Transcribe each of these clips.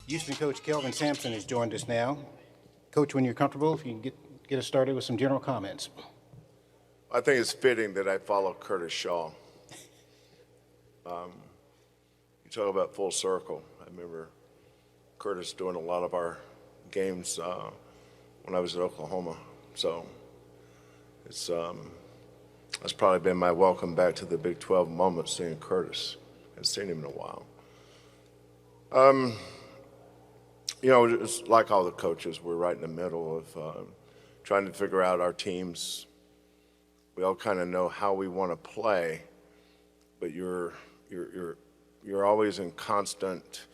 Houston coach Kelvin Sampson has joined us now. Coach, when you're comfortable, if you can get us started with some general comments. I think it's fitting that I follow Curtis Shaw. You talk about full circle. I remember Curtis doing a lot of our games when I was at Oklahoma. So that's probably been my welcome back to the Big 12 moment, seeing Curtis. I haven't seen him in a while. It's like all the coaches, we're right in the middle of trying to figure out our teams. We all kind of know how we want to play, but you're always in constant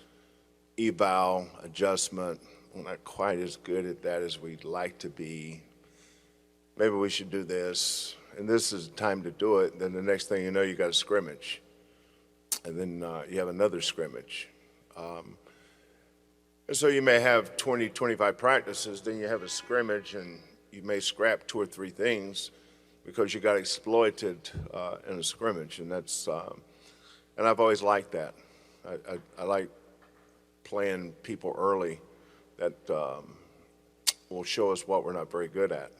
eval, adjustment. We're not quite as good at that as we'd like to be. Maybe we should do this, and this is the time to do it. Then the next thing you know, you got a scrimmage, and then you have another scrimmage. And so you may have 20, 25 practices, then you have a scrimmage, and you may scrap 2 or 3 things because you got exploited in a scrimmage, and that's and I've always liked that. I like playing people early that will show us what we're not very good at.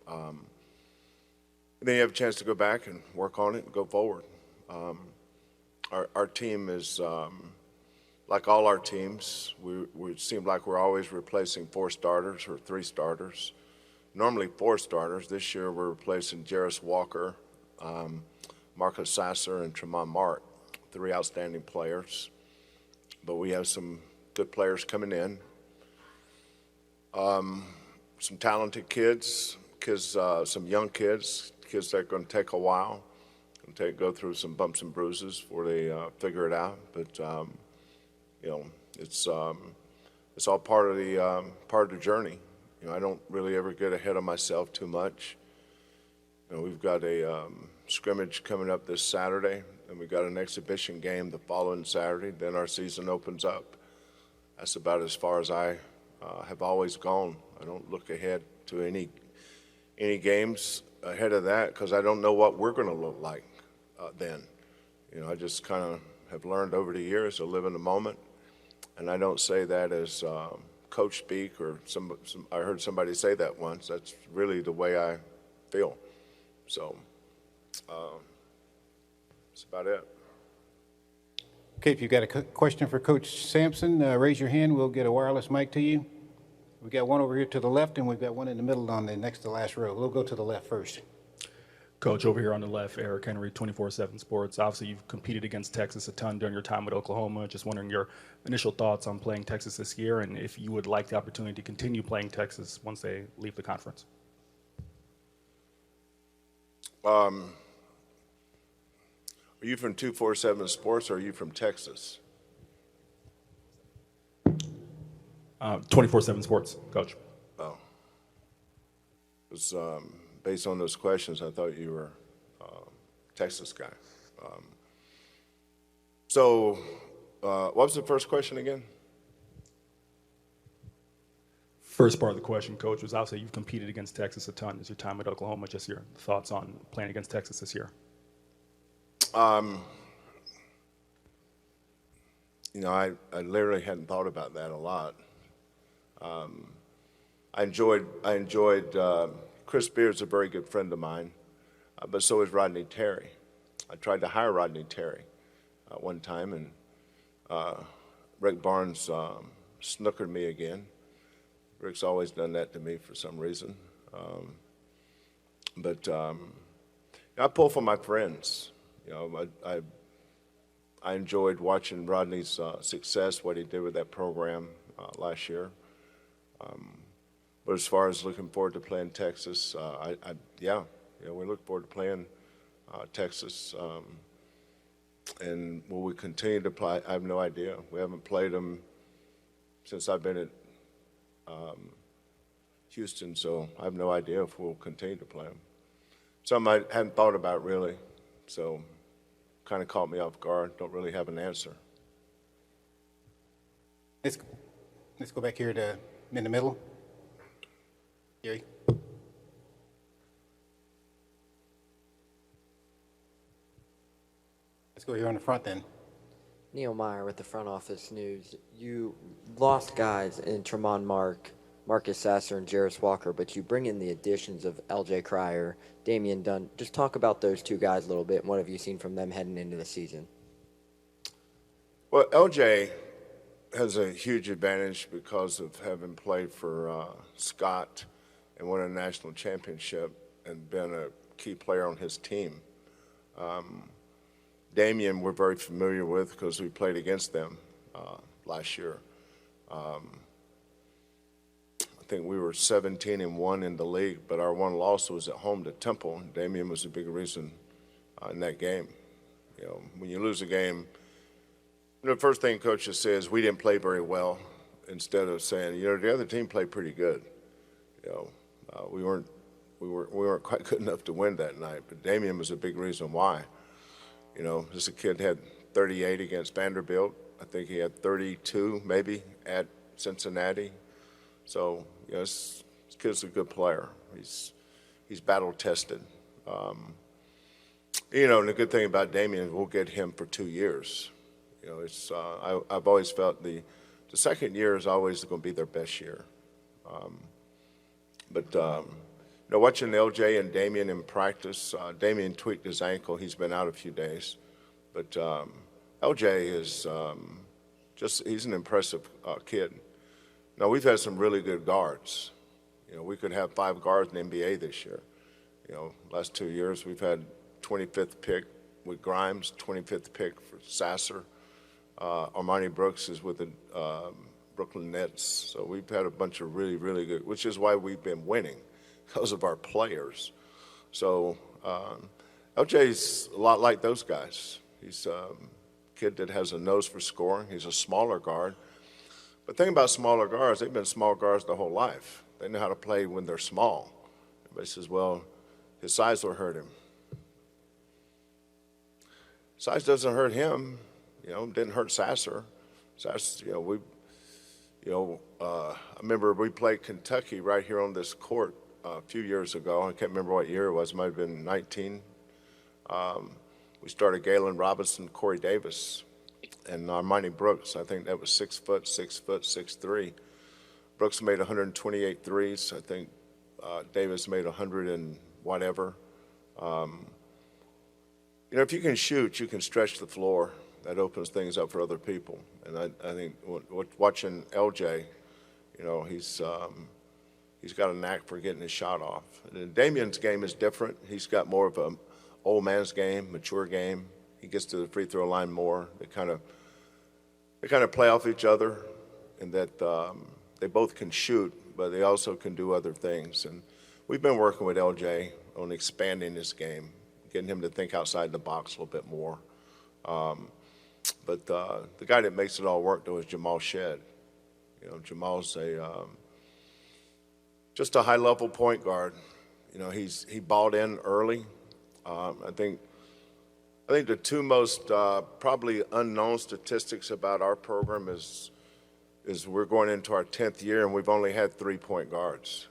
And then you have a chance to go back and work on it and go forward. Our team is like all our teams. We seem like we're always replacing 4 starters or 3 starters. Normally 4 starters. This year we're replacing Jarris Walker, Marcus Sasser, and Tremont Mark, 3 outstanding players. But we have some good players coming in. Some talented kids, some young kids that are going to take a while, go through some bumps and bruises before they figure it out. But it's all part of the journey. I don't really ever get ahead of myself too much. We've got a scrimmage coming up this Saturday, and we've got an exhibition game the following Saturday. Then our season opens up. That's about as far as I have always gone. I don't look ahead to any games ahead of that because I don't know what we're going to look like then. I just kind of have learned over the years to live in the moment, and I don't say that as coach speak or I heard somebody say that once. That's really the way I feel. So that's about it. Okay, if you've got a question for Coach Sampson, raise your hand. We'll get a wireless mic to you. We've got one over here to the left, and we've got one in the middle on the next to last row. We'll go to the left first. Coach, over here on the left, Eric Henry, 24/7 Sports. Obviously, you've competed against Texas a ton during your time at Oklahoma. Just wondering your initial thoughts on playing Texas this year and if you would like the opportunity to continue playing Texas once they leave the conference. Are you from 247 Sports or are you from Texas? 24/7 Sports, Coach. Oh. It's, based on those questions, I thought you were a Texas guy. What was the first question again? First part of the question, Coach, was obviously you've competed against Texas a ton. Is your time at Oklahoma just your thoughts on playing against Texas this year? I literally hadn't thought about that a lot. I enjoyed Chris Beard's a very good friend of mine, but so is Rodney Terry. I tried to hire Rodney Terry one time, and Rick Barnes snookered me again. Rick's always done that to me for some reason. But I pull for my friends. I enjoyed watching Rodney's success, what he did with that program last year. But as far as looking forward to playing Texas, we look forward to playing Texas. And will we continue to play? I have no idea. We haven't played them since I've been at Houston, so I have no idea if we'll continue to play them. Something I hadn't thought about really, so kind of caught me off guard. Don't really have an answer. Let's go back here to in the middle. Gary. Let's go here on the front then. Neil Meyer with the Front Office News. You lost guys in Tremont Marcus Sasser, and Jarris Walker, but you bring in the additions of L.J. Cryer, Damian Dunn. Just talk about those two guys a little bit, and what have you seen from them heading into the season? Well, LJ has a huge advantage because of having played for Scott and won a national championship and been a key player on his team. Damian we're very familiar with because we played against them last year. I think we were 17-1 in the league, but our one loss was at home to Temple. Damian was a big reason in that game. You know, when you lose a game, you know, the first thing coaches say is we didn't play very well, instead of saying, you know, the other team played pretty good. You know, we weren't quite good enough to win that night, but Damian was a big reason why. You know, this kid had 38 against Vanderbilt. I think he had 32 maybe at Cincinnati. So, you know, this kid's a good player. He's battle tested. You know, and the good thing about Damian, we'll get him for 2 years. You know, it's I've always felt the second year is always going to be their best year. You know, watching LJ and Damian in practice, Damian tweaked his ankle. He's been out a few days. But LJ is he's an impressive kid. Now, we've had some really good guards. You know, we could have 5 guards in the NBA this year. You know, last 2 years we've had 25th pick with Grimes, 25th pick for Sasser. Armani Brooks is with the Brooklyn Nets. So we've had a bunch of really, really good, which is why we've been winning, because of our players. So LJ's a lot like those guys. He's a kid that has a nose for scoring. He's a smaller guard. But the thing about smaller guards, they've been small guards their whole life. They know how to play when they're small. Everybody says, well, his size will hurt him. Size doesn't hurt him. You know, didn't hurt Sasser. Sasser, you know, I remember we played Kentucky right here on this court a few years ago. I can't remember what year it was. It might have been 19. We started Galen Robinson, Corey Davis, and Armani Brooks. I think that was 6 foot, 6'3". Brooks made 128 threes. I think Davis made 100 and whatever. You know, if you can shoot, you can stretch the floor. That opens things up for other people. And I think watching LJ, you know, he's got a knack for getting his shot off. And Damian's game is different. He's got more of an old man's game, mature game. He gets to the free throw line more. They kind of play off each other, in that they both can shoot, but they also can do other things. And we've been working with LJ on expanding his game, getting him to think outside the box a little bit more. But the guy that makes it all work, though, is Jamal Shedd. You know, Jamal's just a high-level point guard. You know, he balled in early. I think the two most probably unknown statistics about our program is we're going into our 10th year and we've only had 3-point guards: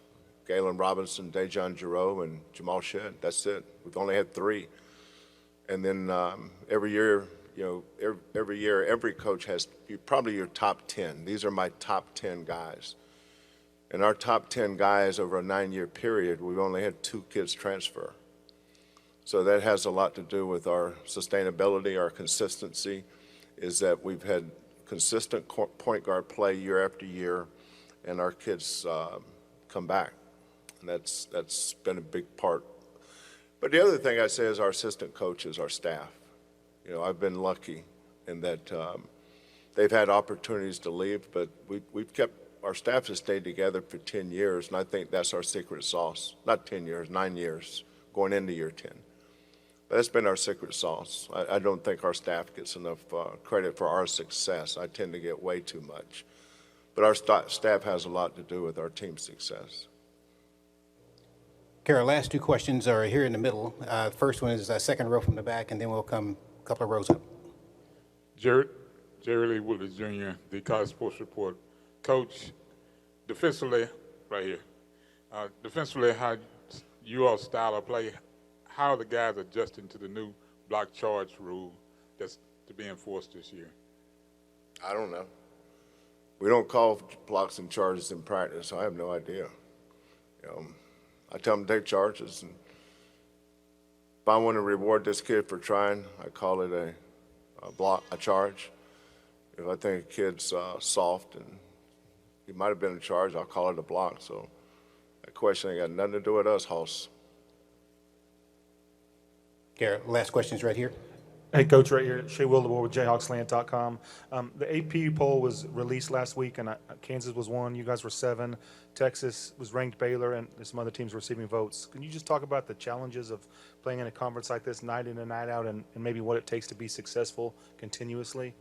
Galen Robinson, Dejon Giroux, and Jamal Shedd. That's it. We've only had 3. And then every year, you know, every coach has probably your top 10. These are my top 10 guys. And our top 10 guys over a 9-year period, we've only had 2 kids transfer. So that has a lot to do with our sustainability, our consistency, is that we've had consistent point guard play year after year, and our kids come back. And that's been a big part. But the other thing I say is our assistant coaches, our staff. You know, I've been lucky in that they've had opportunities to leave, but we've kept, our staff has stayed together for 10 years, and I think that's our secret sauce. Not 10 years, 9 years, going into year 10. But that's been our secret sauce. I don't think our staff gets enough credit for our success. I tend to get way too much. But our staff has a lot to do with our team's success. Okay, our last 2 questions are here in the middle. First one is second row from the back, and then we'll come a couple of rows up. Jerry Lee Woodley Jr., the College Sports Report. Coach, defensively, right here, defensively, how you all style of play, how are the guys adjusting to the new block charge rule that's to be enforced this year? I don't know. We don't call blocks and charges in practice, so I have no idea. You know, I tell them to take charges, and if I want to reward this kid for trying, I call it a charge. If I think a kid's soft and he might have been a charge, I'll call it a block. So that question ain't got nothing to do with us, Hoss. Garrett, last question's right here. Hey, Coach, right here, Shea Wildebohr with JayhawksLand.com. The AP poll was released last week, and Kansas was 1. You guys were 7. Texas was ranked Baylor, and there's some other teams receiving votes. Can you just talk about the challenges of playing in a conference like this night in and night out, and maybe what it takes to be successful continuously?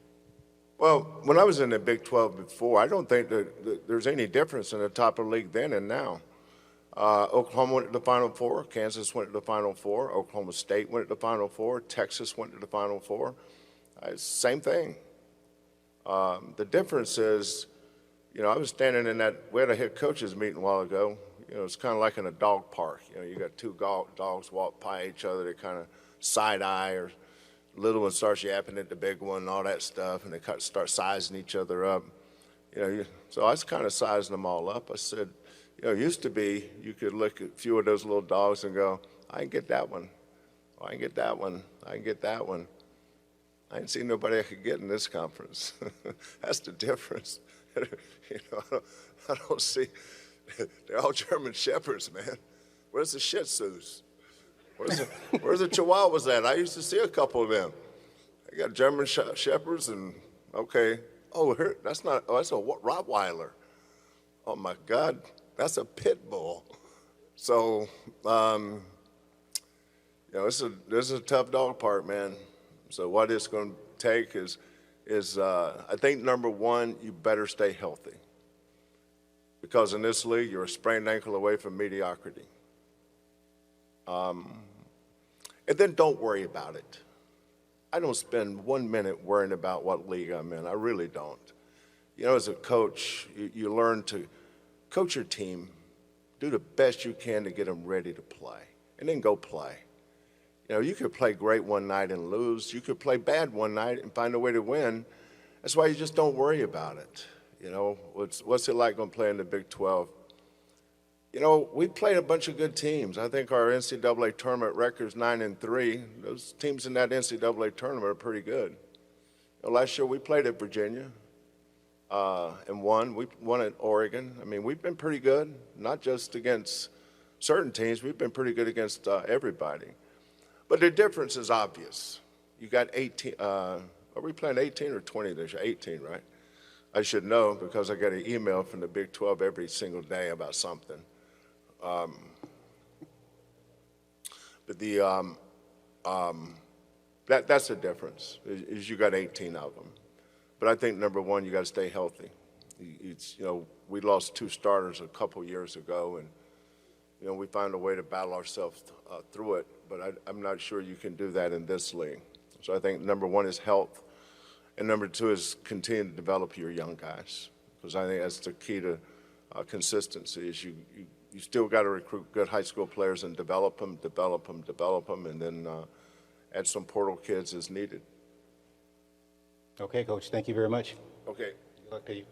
Well, when I was in the Big 12 before, I don't think that there's any difference in the top of the league then and now. Oklahoma went to the Final Four. Kansas went to the Final Four. Oklahoma State went to the Final Four. Texas went to the Final Four. Same thing. The difference is, you know, I was standing in that, we had a head coaches meeting a while ago. You know, it's kind of like in a dog park. You know, you got two dogs walk by each other. They kind of side eye, or little one starts yapping at the big one and all that stuff, and they start sizing each other up. You know, so I was kind of sizing them all up. I said, you know, it used to be you could look at a few of those little dogs and go, I can get that one. Oh, I can get that one. I can get that one. I ain't seen nobody I could get in this conference. That's the difference. You know, I don't see, they're all German Shepherds, man. Where's the Shih Tzus? Where's the Chihuahuas at? I used to see a couple of them. They got German Shepherds and, okay. Oh, here, that's a Rottweiler. Oh my God, that's a pit bull. So, you know, this is a tough dog park, man. So what it's going to take is I think number one, you better stay healthy. Because in this league, you're a sprained ankle away from mediocrity. And then don't worry about it. I don't spend 1 minute worrying about what league I'm in. I really don't. You know, as a coach, you learn to coach your team, do the best you can to get them ready to play, and then go play. You know, you could play great one night and lose. You could play bad one night and find a way to win. That's why you just don't worry about it. You know, what's it like going to play in the Big 12? You know, we played a bunch of good teams. I think our NCAA tournament record's 9-3. Those teams in that NCAA tournament are pretty good. You know, last year we played at Virginia and won. We won at Oregon. I mean, we've been pretty good, not just against certain teams. We've been pretty good against everybody. But the difference is obvious. You got 18. Are we playing 18 or 20 this year? 18, right? I should know because I get an email from the Big 12 every single day about something. But that's the difference, is you got 18 of them. But I think, number one, you got to stay healthy. You know, we lost 2 starters a couple years ago, and, you know, we found a way to battle ourselves through it. But I'm not sure you can do that in this league. So I think number one is health, and number two is continue to develop your young guys, because I think that's the key to consistency. Is you still got to recruit good high school players and develop them, and then add some portal kids as needed. Okay, Coach, thank you very much. Okay. Good luck to you.